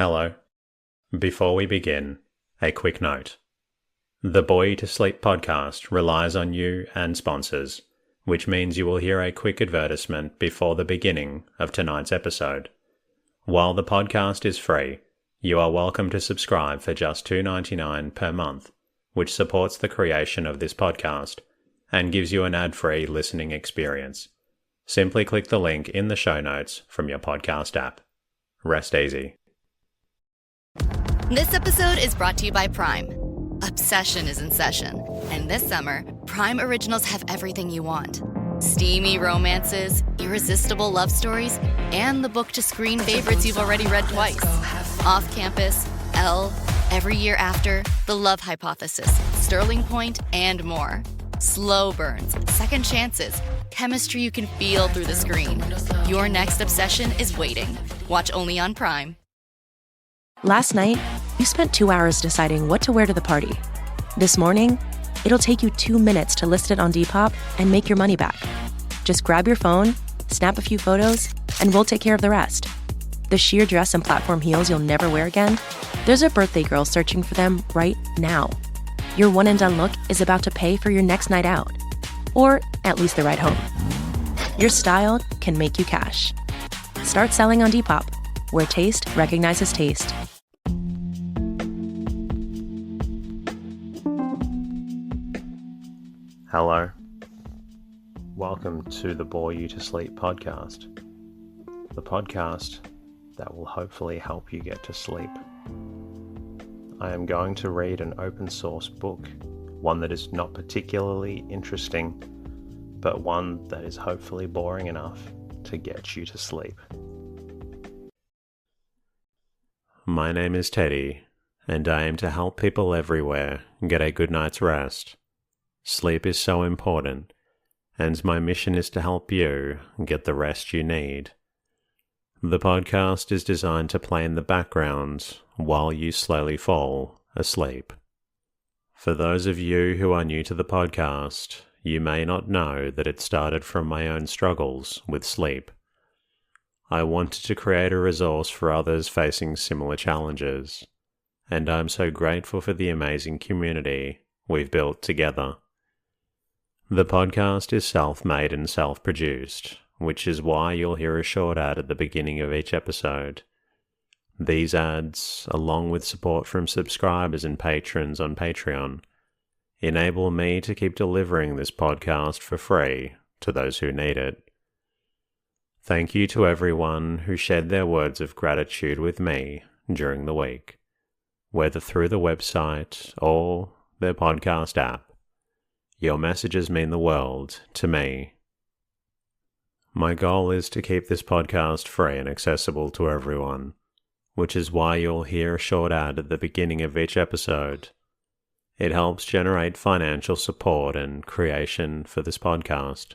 Hello. Before we begin, a quick note. The Boy to Sleep podcast relies on you and sponsors, which means you will hear a quick advertisement before the beginning of tonight's episode. While the podcast is free, you are welcome to subscribe for just $2.99 per month, which supports the creation of this podcast and gives you an ad-free listening experience. Simply click the link in the show notes from your podcast app. Rest easy. This episode is brought to you by Prime. Obsession is in session, and this summer, Prime Originals have everything you want. Steamy romances, irresistible love stories, and the book-to-screen favorites you've already read twice. Off Campus, Elle, Every Year After, The Love Hypothesis, Sterling Point, and more. Slow burns, second chances, chemistry you can feel through the screen. Your next obsession is waiting. Watch only on Prime. Last night, you spent 2 hours deciding what to wear to the party. This morning, it'll take you 2 minutes to list it on Depop and make your money back. Just grab your phone, snap a few photos, and we'll take care of the rest. The sheer dress and platform heels you'll never wear again? There's a birthday girl searching for them right now. Your one-and-done look is about to pay for your next night out. Or at least the ride home. Your style can make you cash. Start selling on Depop, where taste recognizes taste. Hello. Welcome to the Bore You to Sleep podcast. The podcast that will hopefully help you get to sleep. I am going to read an open source book, one that is not particularly interesting, but one that is hopefully boring enough to get you to sleep. My name is Teddy, and I aim to help people everywhere get a good night's rest. Sleep is so important, and my mission is to help you get the rest you need. The podcast is designed to play in the background while you slowly fall asleep. For those of you who are new to the podcast, you may not know that it started from my own struggles with sleep. I wanted to create a resource for others facing similar challenges, and I'm so grateful for the amazing community we've built together. The podcast is self-made and self-produced, which is why you'll hear a short ad at the beginning of each episode. These ads, along with support from subscribers and patrons on Patreon, enable me to keep delivering this podcast for free to those who need it. Thank you to everyone who shared their words of gratitude with me during the week, whether through the website or their podcast app. Your messages mean the world to me. My goal is to keep this podcast free and accessible to everyone, which is why you'll hear a short ad at the beginning of each episode. It helps generate financial support and creation for this podcast.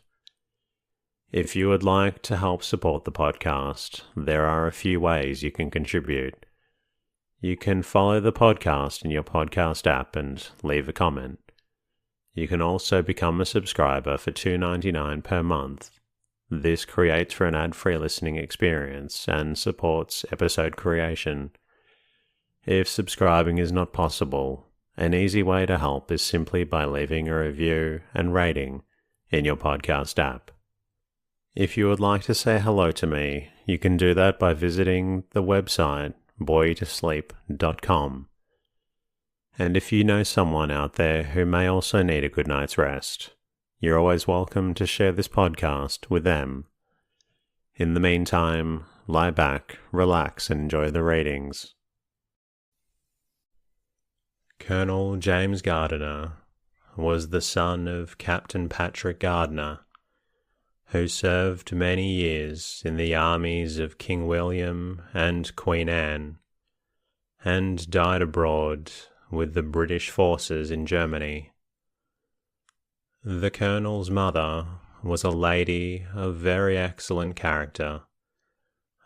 If you would like to help support the podcast, there are a few ways you can contribute. You can follow the podcast in your podcast app and leave a comment. You can also become a subscriber for $2.99 per month. This creates for an ad-free listening experience and supports episode creation. If subscribing is not possible, an easy way to help is simply by leaving a review and rating in your podcast app. If you would like to say hello to me, you can do that by visiting the website boytosleep.com. And if you know someone out there who may also need a good night's rest, you're always welcome to share this podcast with them. In the meantime, lie back, relax, and enjoy the readings. Colonel James Gardiner was the son of Captain Patrick Gardiner, who served many years in the armies of King William and Queen Anne, and died abroad with the British forces in Germany. The Colonel's mother was a lady of very excellent character,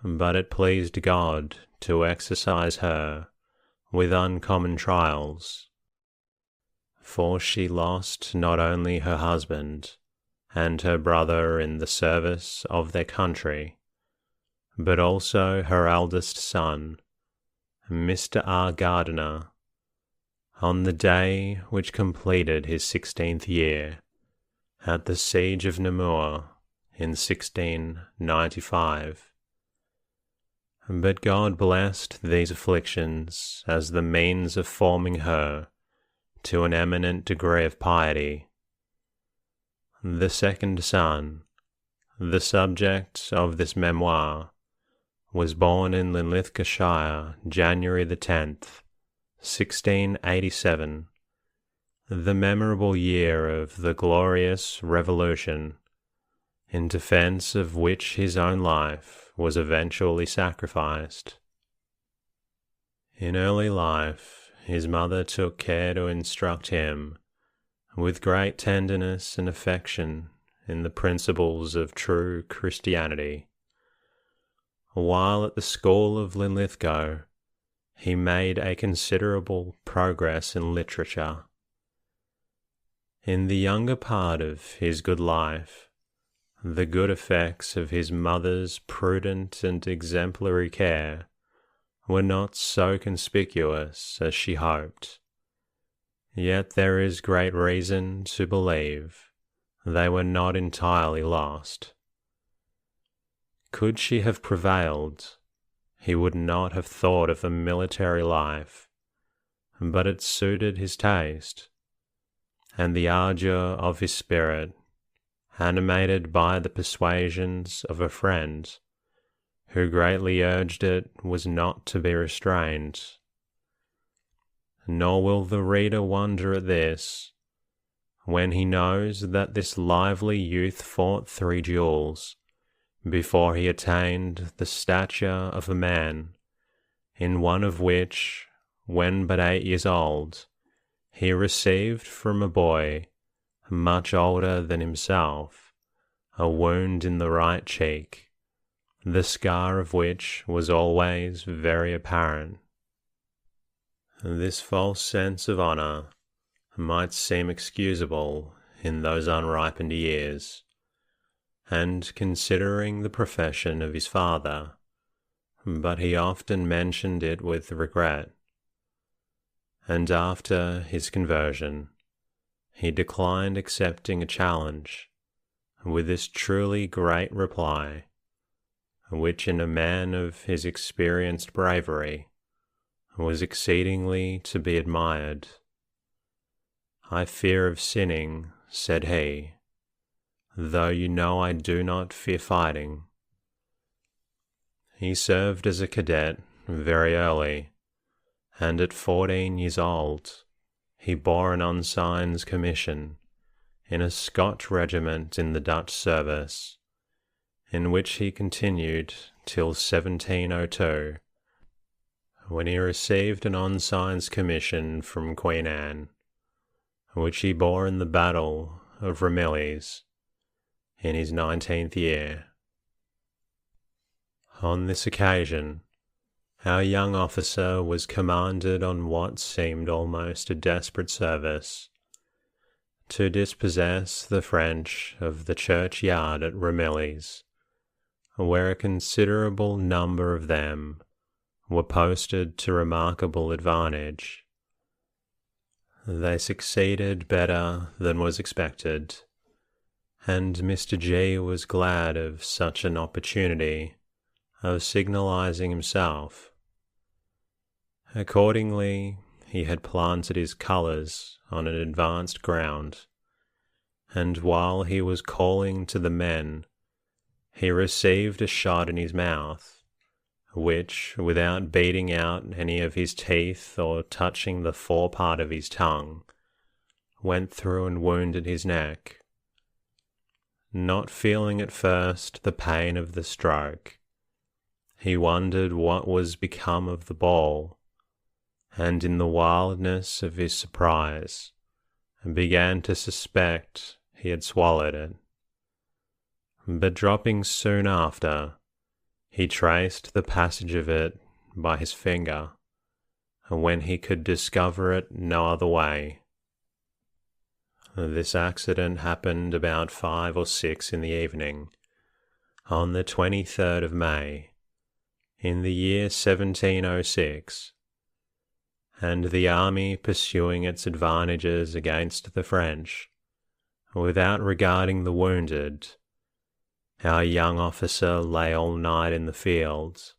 but it pleased God to exercise her with uncommon trials, for she lost not only her husband and her brother in the service of their country, but also her eldest son, Mr. R. Gardiner, on the day which completed his 16th year, at the siege of Namur in 1695. But God blessed these afflictions as the means of forming her to an eminent degree of piety. The second son, the subject of this memoir, was born in Linlithgowshire, January the 10th, 1687, the memorable year of the glorious Revolution, in defence of which his own life was eventually sacrificed. In early life, his mother took care to instruct him with great tenderness and affection in the principles of true Christianity. While at the school of Linlithgow, he made a considerable progress in literature. In the younger part of his good life, the good effects of his mother's prudent and exemplary care were not so conspicuous as she hoped. Yet there is great reason to believe they were not entirely lost. Could she have prevailed, he would not have thought of a military life, but it suited his taste, and the ardour of his spirit, animated by the persuasions of a friend who greatly urged it, was not to be restrained. Nor will the reader wonder at this, when he knows that this lively youth fought 3 duels before he attained the stature of a man, in one of which, when but 8 years old, he received from a boy much older than himself a wound in the right cheek, the scar of which was always very apparent. This false sense of honour might seem excusable in those unripened years, and considering the profession of his father, but he often mentioned it with regret. And after his conversion, he declined accepting a challenge with this truly great reply, which in a man of his experienced bravery was exceedingly to be admired. "I fear of sinning," said he, "though you know I do not fear fighting." He served as a cadet very early, and at 14 years old he bore an ensign's commission in a Scotch regiment in the Dutch service, in which he continued till 1702, when he received an ensign's commission from Queen Anne, which he bore in the Battle of Ramillies in his 19th year. On this occasion, our young officer was commanded on what seemed almost a desperate service, to dispossess the French of the churchyard at Ramillies, where a considerable number of them were posted to remarkable advantage. They succeeded better than was expected, and Mr. G. was glad of such an opportunity of signalizing himself. Accordingly, he had planted his colours on an advanced ground, and while he was calling to the men, he received a shot in his mouth, which, without beating out any of his teeth or touching the forepart of his tongue, went through and wounded his neck. Not feeling at first the pain of the stroke, he wondered what was become of the ball, and in the wildness of his surprise began to suspect he had swallowed it. But dropping soon after, he traced the passage of it by his finger, when he could discover it no other way. This accident happened about 5 or 6 in the evening, on the 23rd of May, in the year 1706, and the army pursuing its advantages against the French, without regarding the wounded, our young officer lay all night in the fields,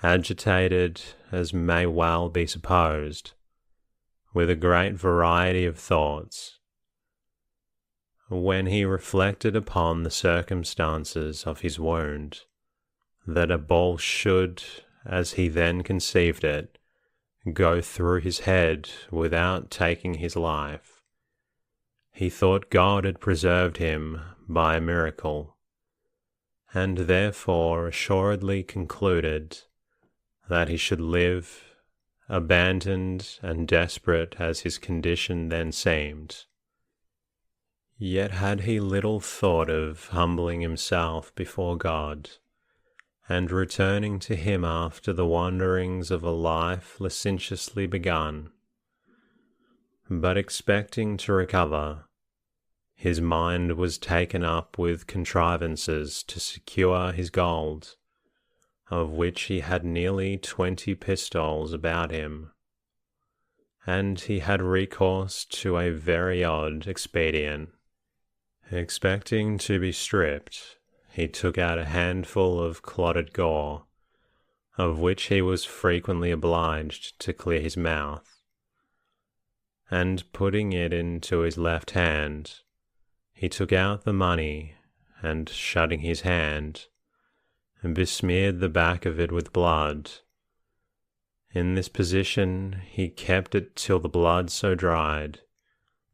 agitated, as may well be supposed, with a great variety of thoughts. When he reflected upon the circumstances of his wound, that a ball should, as he then conceived it, go through his head without taking his life, he thought God had preserved him by a miracle, and therefore assuredly concluded that he should live, abandoned and desperate as his condition then seemed. Yet had he little thought of humbling himself before God, and returning to him after the wanderings of a life licentiously begun, but expecting to recover. His mind was taken up with contrivances to secure his gold, of which he had nearly 20 pistoles about him, and he had recourse to a very odd expedient. Expecting to be stripped, he took out a handful of clotted gore, of which he was frequently obliged to clear his mouth, and putting it into his left hand, he took out the money, and shutting his hand, besmeared the back of it with blood. In this position he kept it till the blood so dried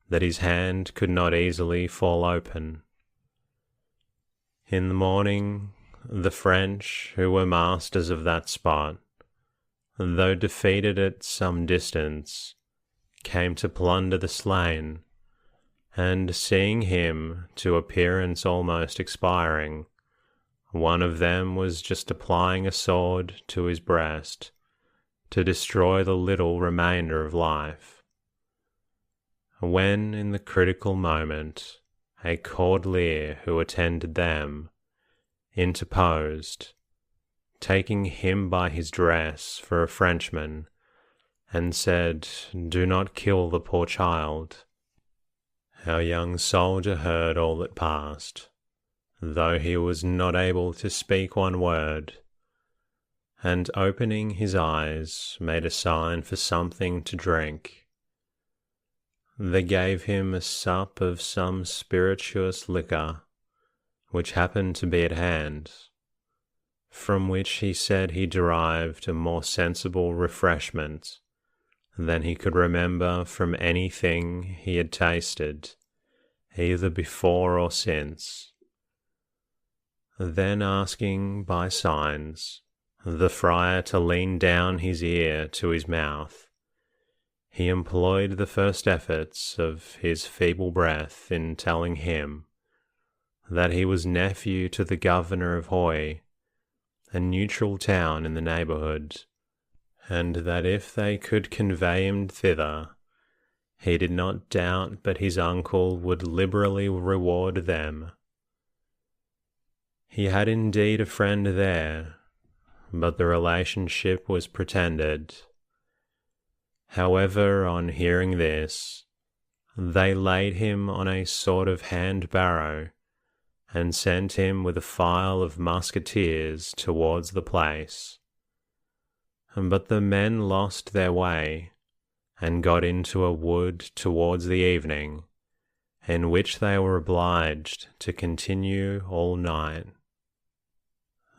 that his hand could not easily fall open. In the morning, the French, who were masters of that spot, though defeated at some distance, came to plunder the slain, and seeing him, to appearance almost expiring, one of them was just applying a sword to his breast to destroy the little remainder of life, when in the critical moment a cordelier who attended them interposed, taking him by his dress for a Frenchman, and said, "Do not kill the poor child." Our young soldier heard all that passed, though he was not able to speak one word, and opening his eyes made a sign for something to drink. They gave him a sup of some spirituous liquor, which happened to be at hand, from which he said he derived a more sensible refreshment than he could remember from anything he had tasted, either before or since. Then asking by signs the friar to lean down his ear to his mouth, he employed the first efforts of his feeble breath in telling him that he was nephew to the governor of Hoy, a neutral town in the neighbourhood, and that if they could convey him thither, he did not doubt but his uncle would liberally reward them. He had indeed a friend there, but the relationship was pretended. However, on hearing this, they laid him on a sort of hand-barrow, and sent him with a file of musketeers towards the place. But the men lost their way, and got into a wood towards the evening, in which they were obliged to continue all night.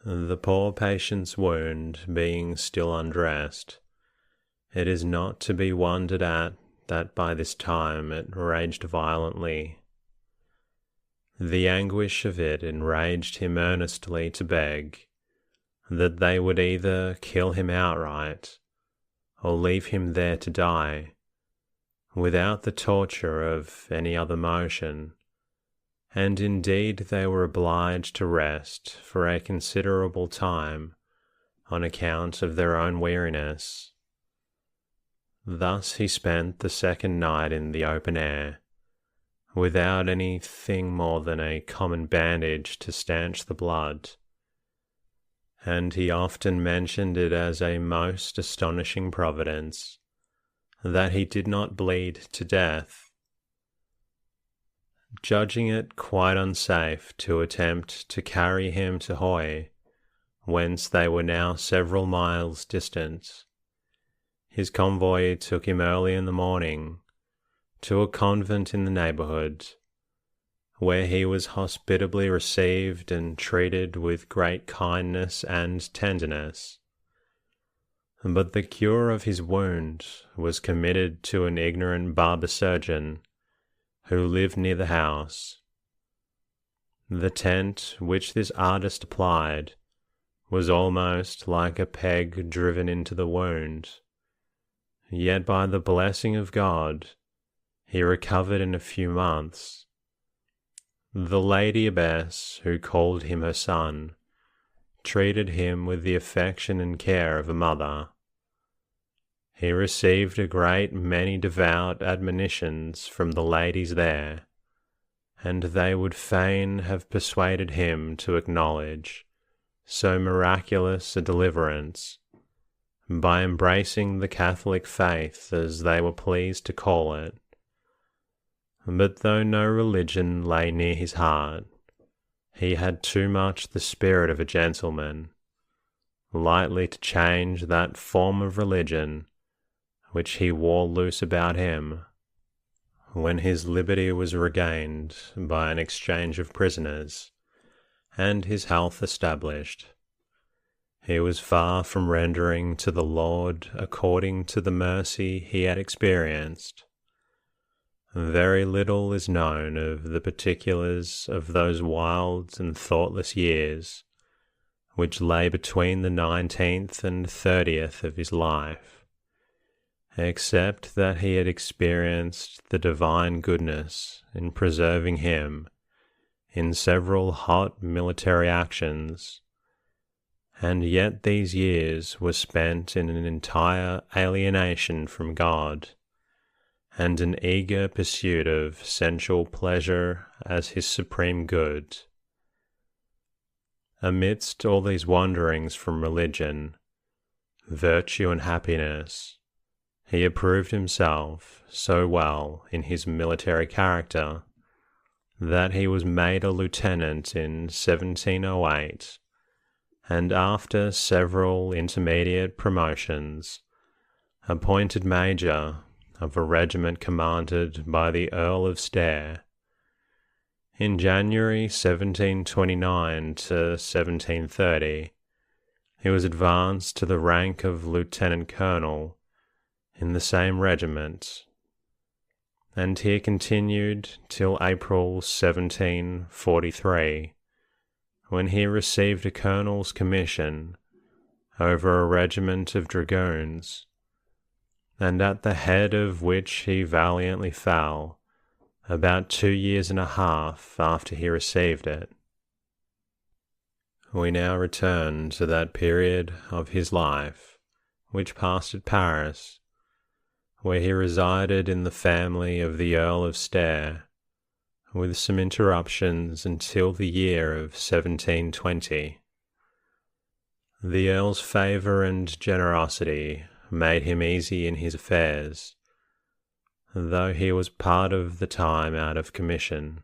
The poor patient's wound being still undressed, it is not to be wondered at that by this time it raged violently. The anguish of it enraged him earnestly to beg that they would either kill him outright, or leave him there to die, without the torture of any other motion, and indeed they were obliged to rest for a considerable time on account of their own weariness. Thus he spent the second night in the open air, without anything more than a common bandage to stanch the blood, and he often mentioned it as a most astonishing providence that he did not bleed to death, judging it quite unsafe to attempt to carry him to Hoy, whence they were now several miles distant. His convoy took him early in the morning to a convent in the neighbourhood, where he was hospitably received and treated with great kindness and tenderness. But the cure of his wound was committed to an ignorant barber surgeon who lived near the house. The tent which this artist applied was almost like a peg driven into the wound, yet by the blessing of God he recovered in a few months. The lady abbess, who called him her son, treated him with the affection and care of a mother. He received a great many devout admonitions from the ladies there, and they would fain have persuaded him to acknowledge so miraculous a deliverance, by embracing the Catholic faith as they were pleased to call it. But though no religion lay near his heart, he had too much the spirit of a gentleman, lightly to change that form of religion which he wore loose about him. When his liberty was regained by an exchange of prisoners, and his health established, he was far from rendering to the Lord according to the mercy he had experienced. Very little is known of the particulars of those wild and thoughtless years which lay between the 19th and 30th of his life, except that he had experienced the divine goodness in preserving him in several hot military actions, and yet these years were spent in an entire alienation from God, and an eager pursuit of sensual pleasure as his supreme good. Amidst all these wanderings from religion, virtue and happiness, he approved himself so well in his military character that he was made a lieutenant in 1708, and after several intermediate promotions, appointed major of a regiment commanded by the Earl of Stair. In January 1729 to 1730, he was advanced to the rank of lieutenant colonel in the same regiment, and here continued till April 1743, when he received a colonel's commission over a regiment of dragoons, and at the head of which he valiantly fell about 2 years and a half after he received it. We now return to that period of his life which passed at Paris, where he resided in the family of the Earl of Stair, with some interruptions until the year of 1720. The Earl's favour and generosity made him easy in his affairs, though he was part of the time out of commission,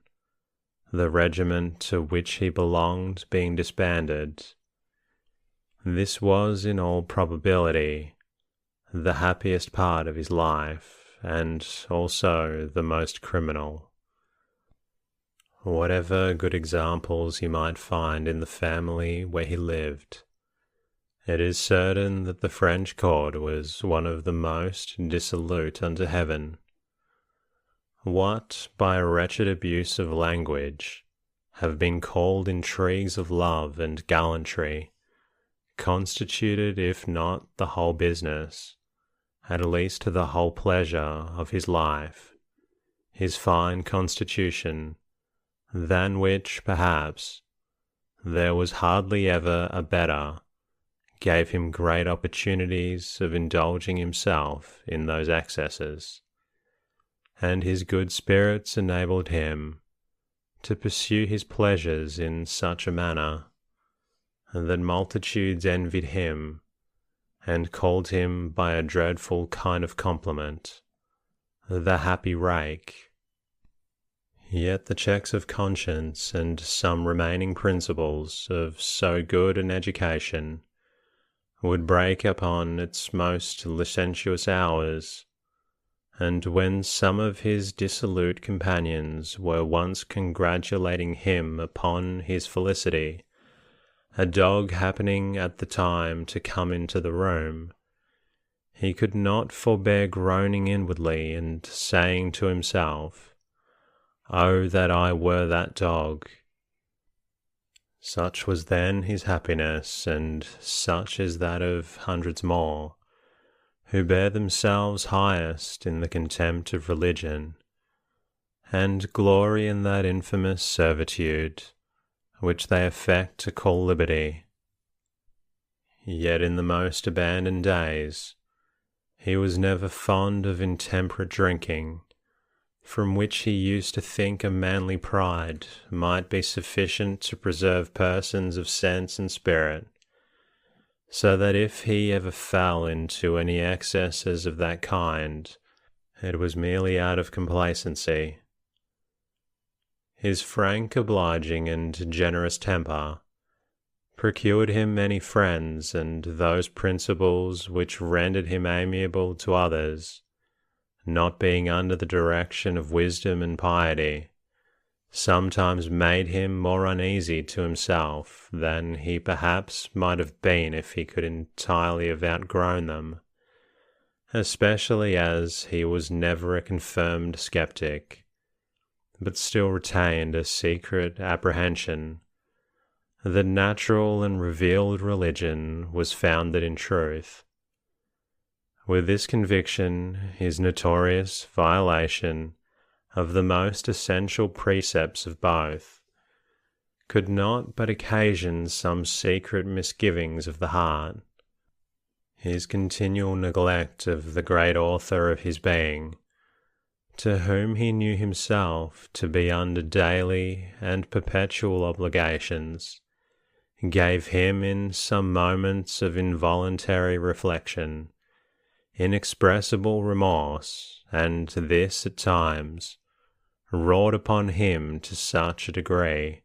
the regiment to which he belonged being disbanded. This was in all probability the happiest part of his life, and also the most criminal. Whatever good examples he might find in the family where he lived, it is certain that the French court was one of the most dissolute under heaven. What, by a wretched abuse of language, have been called intrigues of love and gallantry, constituted, if not the whole business, at least the whole pleasure of his life, his fine constitution, than which, perhaps, there was hardly ever a better, gave him great opportunities of indulging himself in those excesses, and his good spirits enabled him to pursue his pleasures in such a manner that multitudes envied him, and called him by a dreadful kind of compliment, the happy rake. Yet the checks of conscience and some remaining principles of so good an education would break upon its most licentious hours, and when some of his dissolute companions were once congratulating him upon his felicity, a dog happening at the time to come into the room, he could not forbear groaning inwardly and saying to himself, "Oh, that I were that dog!" Such was then his happiness, and such is that of hundreds more, who bear themselves highest in the contempt of religion, and glory in that infamous servitude which they affect to call liberty. Yet in the most abandoned days he was never fond of intemperate drinking, from which he used to think a manly pride might be sufficient to preserve persons of sense and spirit, so that if he ever fell into any excesses of that kind, it was merely out of complacency. His frank, obliging, and generous temper procured him many friends, and those principles which rendered him amiable to others, not being under the direction of wisdom and piety, sometimes made him more uneasy to himself than he perhaps might have been if he could entirely have outgrown them, especially as he was never a confirmed skeptic, but still retained a secret apprehension that natural and revealed religion was founded in truth. With this conviction, his notorious violation of the most essential precepts of both could not but occasion some secret misgivings of the heart. His continual neglect of the great author of his being, to whom he knew himself to be under daily and perpetual obligations, gave him in some moments of involuntary reflection inexpressible remorse, and this at times wrought upon him to such a degree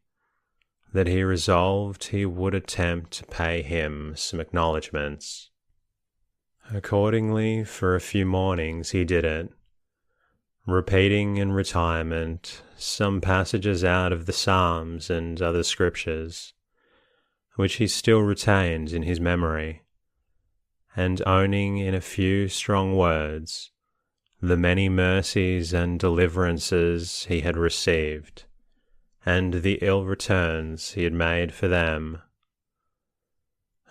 that he resolved he would attempt to pay him some acknowledgments. Accordingly, for a few mornings he did it, repeating in retirement some passages out of the Psalms and other scriptures, which he still retained in his memory, and owning in a few strong words the many mercies and deliverances he had received, and the ill returns he had made for them.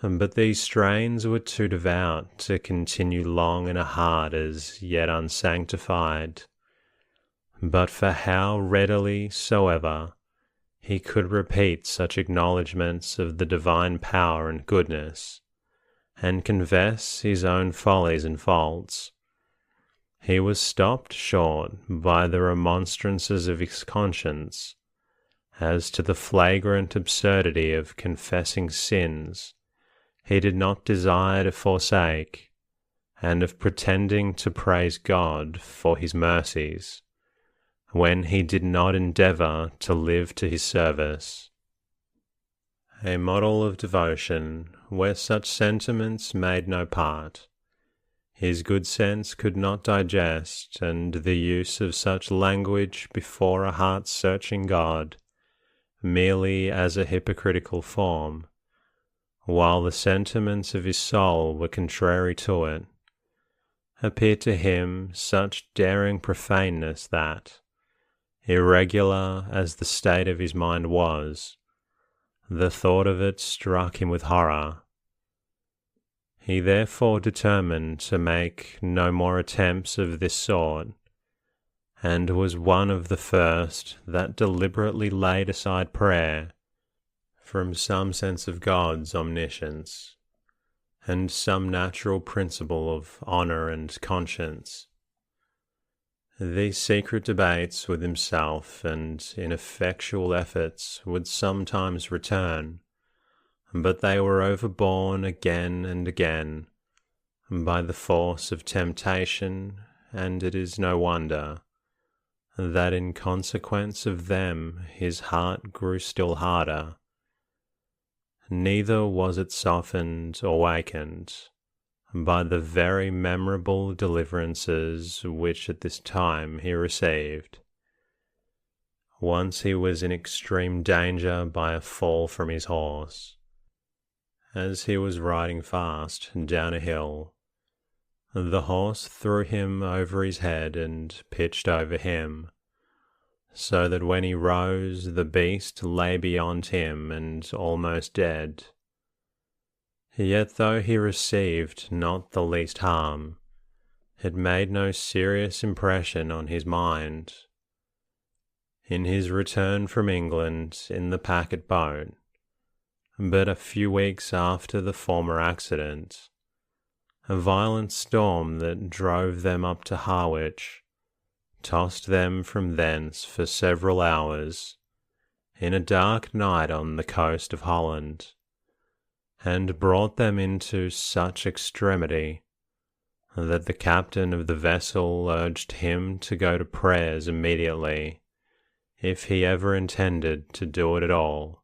But these strains were too devout to continue long in a heart as yet unsanctified, but for how readily soever he could repeat such acknowledgments of the divine power and goodness, and confess his own follies and faults, he was stopped short by the remonstrances of his conscience as to the flagrant absurdity of confessing sins he did not desire to forsake, and of pretending to praise God for his mercies, when he did not endeavour to live to his service. A model of devotion where such sentiments made no part, his good sense could not digest, and the use of such language before a heart-searching God, merely as a hypocritical form, while the sentiments of his soul were contrary to it, appeared to him such daring profaneness that, irregular as the state of his mind was, the thought of it struck him with horror. He therefore determined to make no more attempts of this sort, and was one of the first that deliberately laid aside prayer from some sense of God's omniscience, and some natural principle of honour and conscience. These secret debates with himself and ineffectual efforts would sometimes return, but they were overborne again and again by the force of temptation, and it is no wonder that in consequence of them his heart grew still harder. Neither was it softened or wakened by the very memorable deliverances which at this time he received. Once he was in extreme danger by a fall from his horse. As he was riding fast down a hill, the horse threw him over his head and pitched over him, so that when he rose the beast lay beyond him and almost dead. Yet though he received not the least harm, it made no serious impression on his mind. In his return from England in the packet boat, but a few weeks after the former accident, a violent storm that drove them up to Harwich tossed them from thence for several hours in a dark night on the coast of Holland, and brought them into such extremity that the captain of the vessel urged him to go to prayers immediately, if he ever intended to do it at all,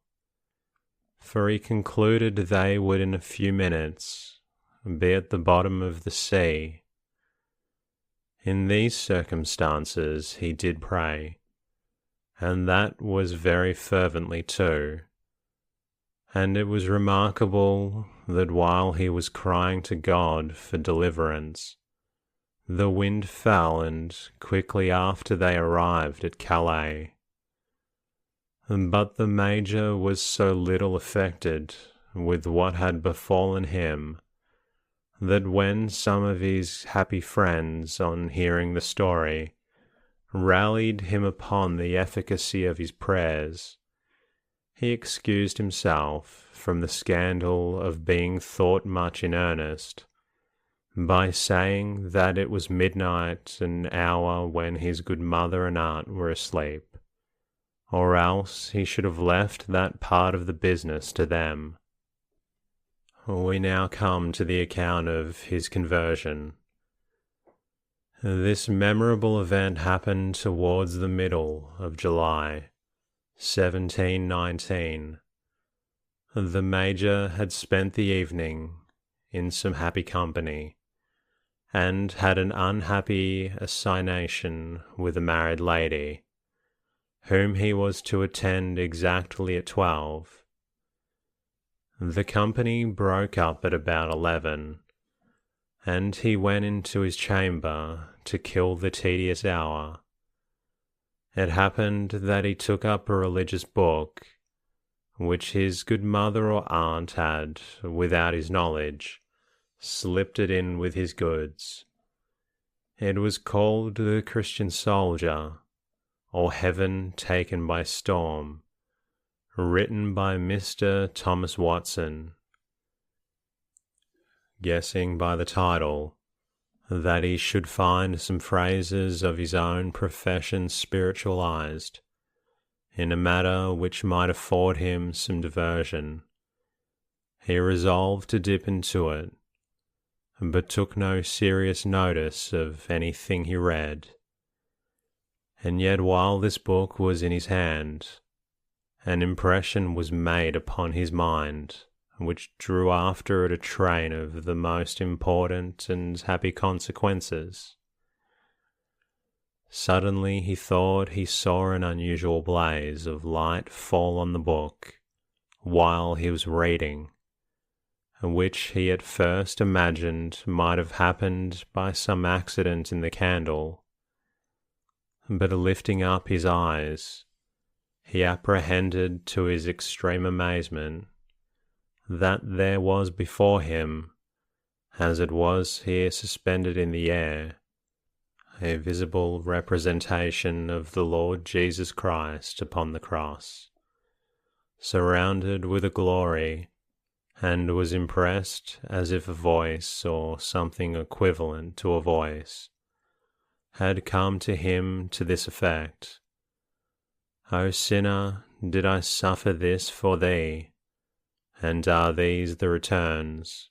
for he concluded they would in a few minutes be at the bottom of the sea. In these circumstances he did pray, and that was very fervently too, and it was remarkable that while he was crying to God for deliverance, the wind fell, and quickly after they arrived at Calais. But the Major was so little affected with what had befallen him, that when some of his happy friends, on hearing the story, rallied him upon the efficacy of his prayers, he excused himself from the scandal of being thought much in earnest, by saying that it was midnight, an hour when his good mother and aunt were asleep, or else he should have left that part of the business to them. We now come to the account of his conversion. This memorable event happened towards the middle of July, 1719. The Major had spent the evening in some happy company, and had an unhappy assignation with a married lady, whom he was to attend exactly at 12. The company broke up at about 11, and he went into his chamber to kill the tedious hour. It happened that he took up a religious book, which his good mother or aunt had, without his knowledge, slipped it in with his goods. It was called The Christian Soldier, or Heaven Taken by Storm, written by Mr. Thomas Watson. Guessing by the title that he should find some phrases of his own profession spiritualized, in a matter which might afford him some diversion, he resolved to dip into it, but took no serious notice of anything he read. And yet while this book was in his hand, an impression was made upon his mind which drew after it a train of the most important and happy consequences. Suddenly he thought he saw an unusual blaze of light fall on the book while he was reading, which he at first imagined might have happened by some accident in the candle. But lifting up his eyes, he apprehended to his extreme amazement that there was before him, as it was here suspended in the air, a visible representation of the Lord Jesus Christ upon the cross, surrounded with a glory, and was impressed as if a voice, or something equivalent to a voice, had come to him to this effect: O sinner, did I suffer this for thee? And are these the returns?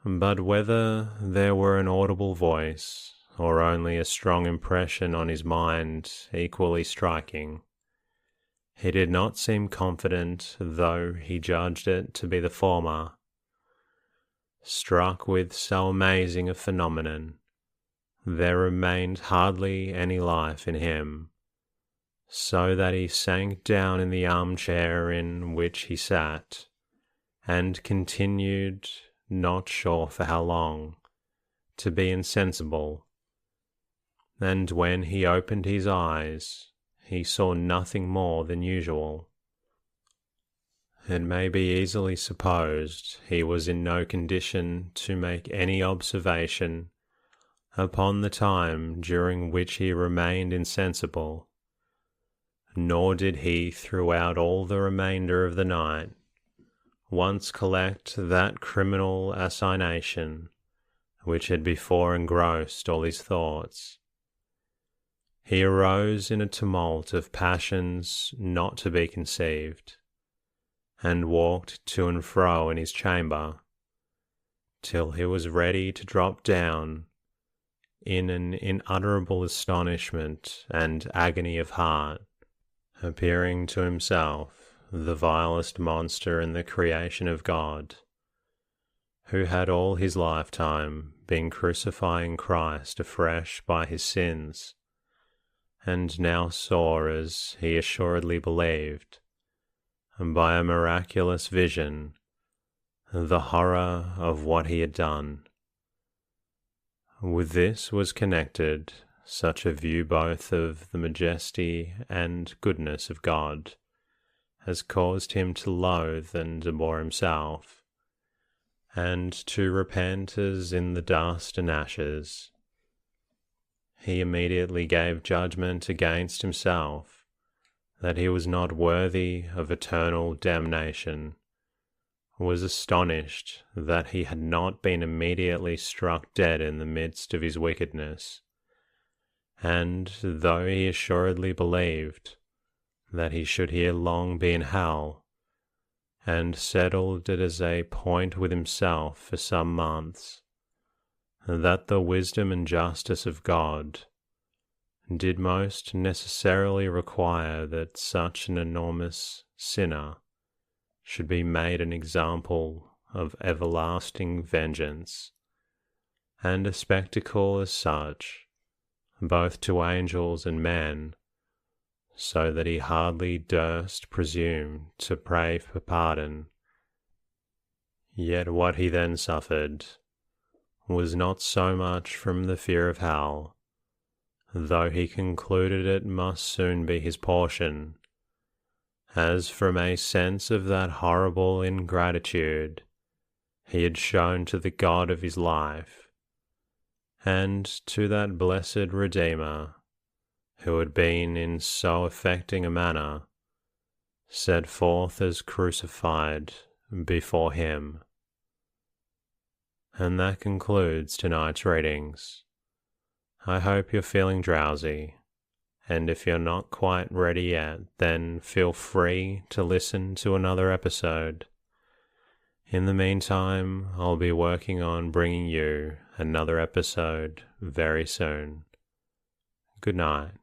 But whether there were an audible voice, or only a strong impression on his mind equally striking, he did not seem confident, though he judged it to be the former. Struck with so amazing a phenomenon, there remained hardly any life in him, so that he sank down in the armchair in which he sat, and continued, not sure for how long, to be insensible. And when he opened his eyes, he saw nothing more than usual. It may be easily supposed he was in no condition to make any observation upon the time during which he remained insensible, nor did he throughout all the remainder of the night once collect that criminal assignation which had before engrossed all his thoughts. He arose in a tumult of passions not to be conceived, and walked to and fro in his chamber, till he was ready to drop down in an unutterable astonishment and agony of heart, appearing to himself the vilest monster in the creation of God, who had all his lifetime been crucifying Christ afresh by his sins, and now saw, as he assuredly believed, by a miraculous vision, the horror of what he had done. With this was connected such a view both of the majesty and goodness of God as caused him to loathe and abhor himself, and to repent as in the dust and ashes. He immediately gave judgment against himself that he was not worthy of eternal damnation, was astonished that he had not been immediately struck dead in the midst of his wickedness, and though he assuredly believed that he should here long be in hell, and settled it as a point with himself for some months, that the wisdom and justice of God did most necessarily require that such an enormous sinner should be made an example of everlasting vengeance, and a spectacle as such, both to angels and men, so that he hardly durst presume to pray for pardon. Yet what he then suffered was not so much from the fear of hell, though he concluded it must soon be his portion, as from a sense of that horrible ingratitude he had shown to the God of his life, and to that blessed Redeemer, who had been in so affecting a manner set forth as crucified before him. And that concludes tonight's readings. I hope you're feeling drowsy, and if you're not quite ready yet, then feel free to listen to another episode. In the meantime, I'll be working on bringing you another episode very soon. Good night.